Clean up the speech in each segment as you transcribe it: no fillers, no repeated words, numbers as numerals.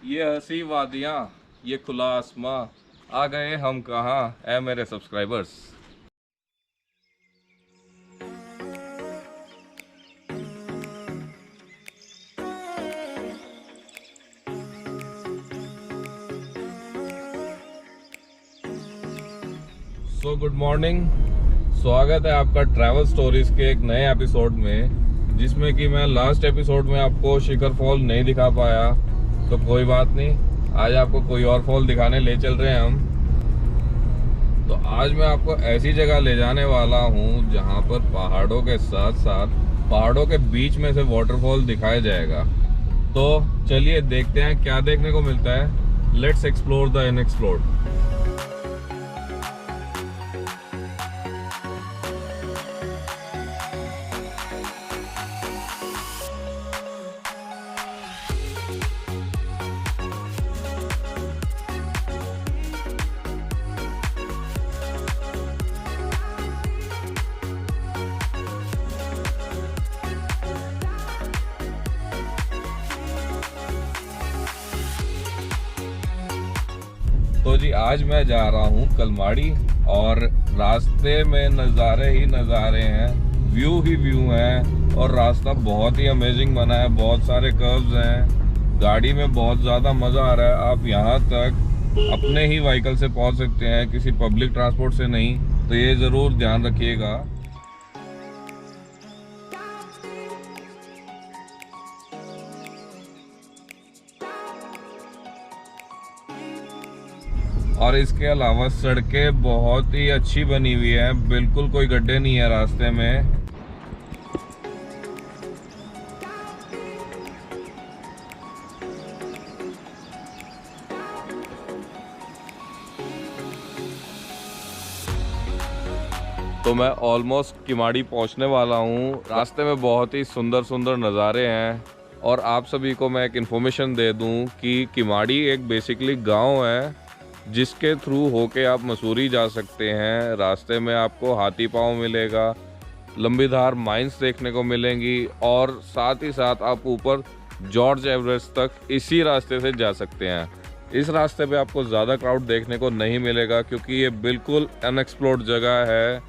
ये हंसी वादियाँ, ये खुला आसमां, आ गए हम कहाँ ऐ मेरे सब्सक्राइबर्स। सो गुड मॉर्निंग, स्वागत है आपका ट्रैवल स्टोरीज के एक नए एपिसोड में, जिसमें कि मैं लास्ट एपिसोड में आपको शिखर फॉल नहीं दिखा पाया। तो कोई बात नहीं, आज आपको कोई और फॉल दिखाने ले चल रहे हैं हम। तो आज मैं आपको ऐसी जगह ले जाने वाला हूँ जहाँ पर पहाड़ों के साथ साथ पहाड़ों के बीच में से वाटरफॉल दिखाया जाएगा। तो चलिए देखते हैं क्या देखने को मिलता है। Let's explore the unexplored. तो जी आज मैं जा रहा हूँ कलमाड़ी, और रास्ते में नज़ारे ही नज़ारे हैं, व्यू ही व्यू हैं, और रास्ता बहुत ही अमेजिंग बना है। बहुत सारे कर्व्स हैं, गाड़ी में बहुत ज़्यादा मज़ा आ रहा है। आप यहाँ तक अपने ही व्हीकल से पहुँच सकते हैं, किसी पब्लिक ट्रांसपोर्ट से नहीं। तो ये ज़रूर ध्यान रखिएगा। और इसके अलावा सड़कें बहुत ही अच्छी बनी हुई है, बिल्कुल कोई गड्ढे नहीं है रास्ते में। तो मैं ऑलमोस्ट किमाड़ी पहुंचने वाला हूं। रास्ते में बहुत ही सुंदर सुंदर नज़ारे हैं। और आप सभी को मैं एक इन्फॉर्मेशन दे दूं कि किमाड़ी एक बेसिकली गांव है, जिसके थ्रू होके आप मसूरी जा सकते हैं। रास्ते में आपको हाथी पाँव मिलेगा, लंबीधार माइंस देखने को मिलेंगी, और साथ ही साथ आप ऊपर जॉर्ज एवरेस्ट तक इसी रास्ते से जा सकते हैं। इस रास्ते पे आपको ज़्यादा क्राउड देखने को नहीं मिलेगा, क्योंकि ये बिल्कुल अनएक्सप्लोर्ड जगह है।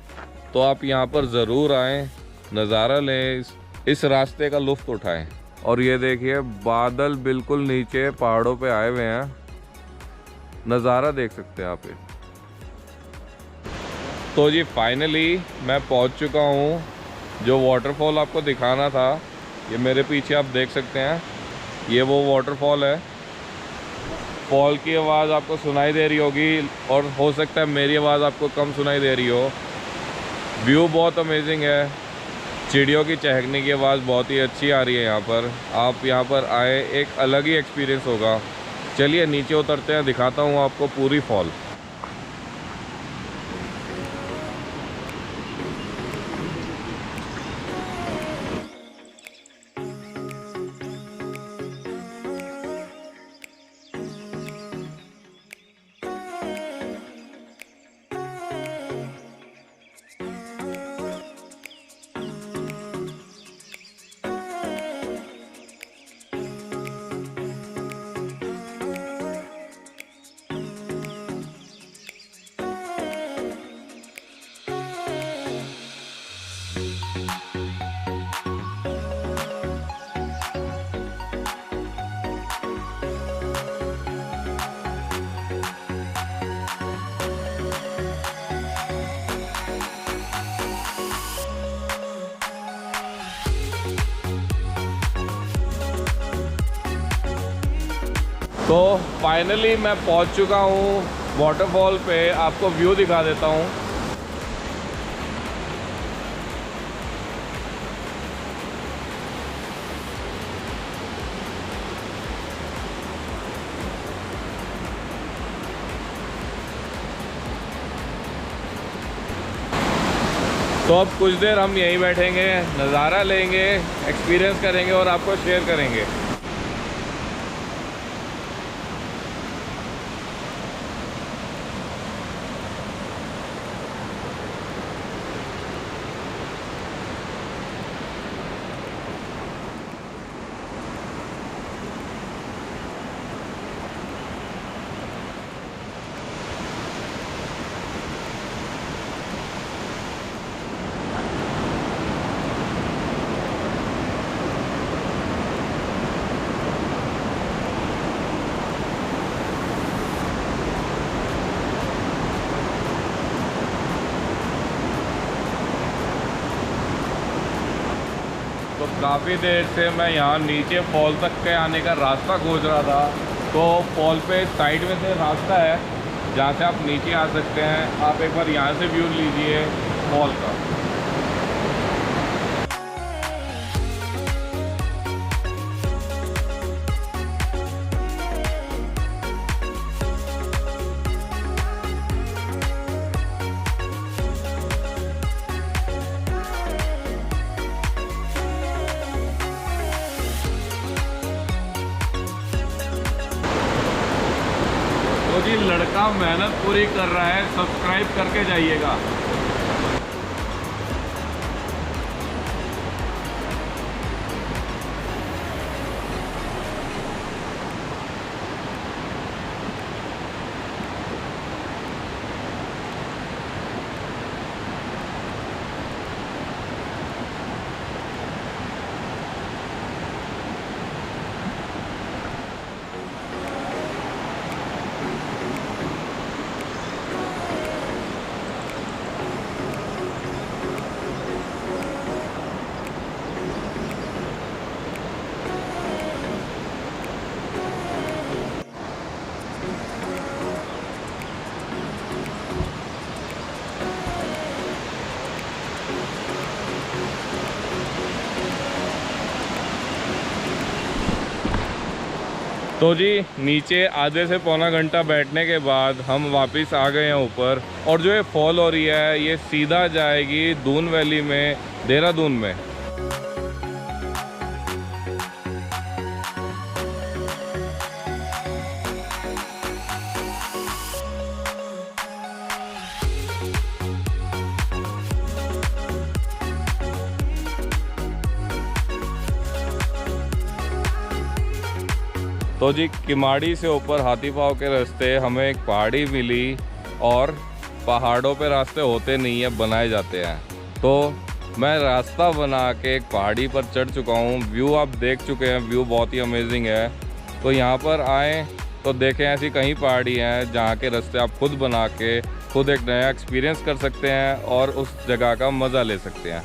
तो आप यहाँ पर ज़रूर आएँ, नज़ारा लें, इस रास्ते का लुत्फ़ उठाएं। और ये देखिए, बादल बिल्कुल नीचे पहाड़ों पे आए हुए हैं, नज़ारा देख सकते हैं आप ये। तो जी फाइनली मैं पहुंच चुका हूं। जो वाटरफॉल आपको दिखाना था, ये मेरे पीछे आप देख सकते हैं, ये वो वाटरफॉल है। फॉल की आवाज़ आपको सुनाई दे रही होगी, और हो सकता है मेरी आवाज़ आपको कम सुनाई दे रही हो। व्यू बहुत अमेजिंग है, चिड़ियों की चहकने की आवाज़ बहुत ही अच्छी आ रही है यहाँ पर। आप यहाँ पर आए, एक अलग ही एक्सपीरियंस होगा। चलिए नीचे उतरते हैं, दिखाता हूँ आपको पूरी फॉल। तो फाइनली मैं पहुंच चुका हूं वाटरफॉल पे। आपको व्यू दिखा देता हूं। तो अब कुछ देर हम यहीं बैठेंगे, नज़ारा लेंगे, एक्सपीरियंस करेंगे और आपको शेयर करेंगे। काफ़ी देर से मैं यहाँ नीचे फॉल तक के आने का रास्ता खोज रहा था। तो फॉल पे साइड में से रास्ता है जहाँ से आप नीचे आ सकते हैं। आप एक बार यहाँ से व्यू लीजिए फॉल का। तो जी लड़का मेहनत पूरी कर रहा है, सब्सक्राइब करके जाइएगा। तो जी नीचे आधे से पौना घंटा बैठने के बाद हम वापस आ गए हैं ऊपर। और जो ये फॉल हो रही है ये सीधा जाएगी दून वैली में, देहरादून में। तो जी किमाड़ी से ऊपर हाथी पाँव के रास्ते हमें एक पहाड़ी मिली, और पहाड़ों पे रास्ते होते नहीं है, बनाए जाते हैं। तो मैं रास्ता बना के एक पहाड़ी पर चढ़ चुका हूँ। व्यू आप देख चुके हैं, व्यू बहुत ही अमेजिंग है। तो यहाँ पर आएँ तो देखें ऐसी कई पहाड़ी हैं जहाँ के रास्ते आप खुद बना के खुद एक नया एक्सपीरियंस कर सकते हैं और उस जगह का मज़ा ले सकते हैं।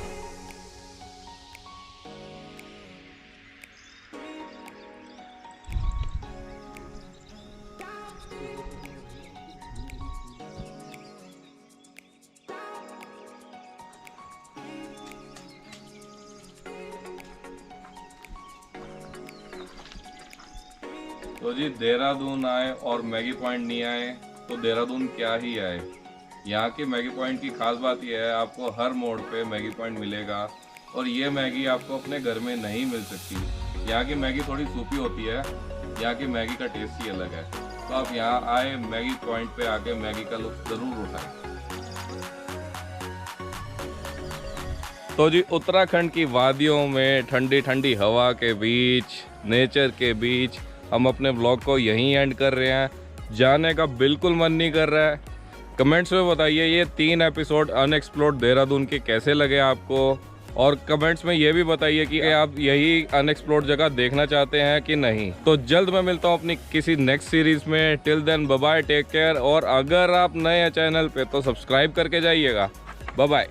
तो जी देहरादून आए और मैगी पॉइंट नहीं आए तो देहरादून क्या ही आए। यहाँ की मैगी पॉइंट की खास बात यह है, आपको हर मोड़ पे मैगी पॉइंट मिलेगा, और ये मैगी आपको अपने घर में नहीं मिल सकती। यहाँ की मैगी थोड़ी सूपी होती है, यहाँ की मैगी का टेस्ट ही अलग है। तो आप यहाँ आए, मैगी पॉइंट पे आके मैगी का लुत्फ ज़रूर उठाएं। तो जी उत्तराखंड की वादियों में ठंडी ठंडी हवा के बीच, नेचर के बीच हम अपने ब्लॉग को यहीं एंड कर रहे हैं। जाने का बिल्कुल मन नहीं कर रहा है। कमेंट्स में बताइए ये 3 एपिसोड अनएक्सप्लोर्ड देहरादून के कैसे लगे आपको, और कमेंट्स में ये भी बताइए कि आप यही अनएक्सप्लोर्ड जगह देखना चाहते हैं कि नहीं। तो जल्द मैं मिलता हूँ अपनी किसी नेक्स्ट सीरीज़ में। Till then bye bye, take care. और अगर आप नए हैं चैनल पे तो सब्सक्राइब करके जाइएगा। Bye bye.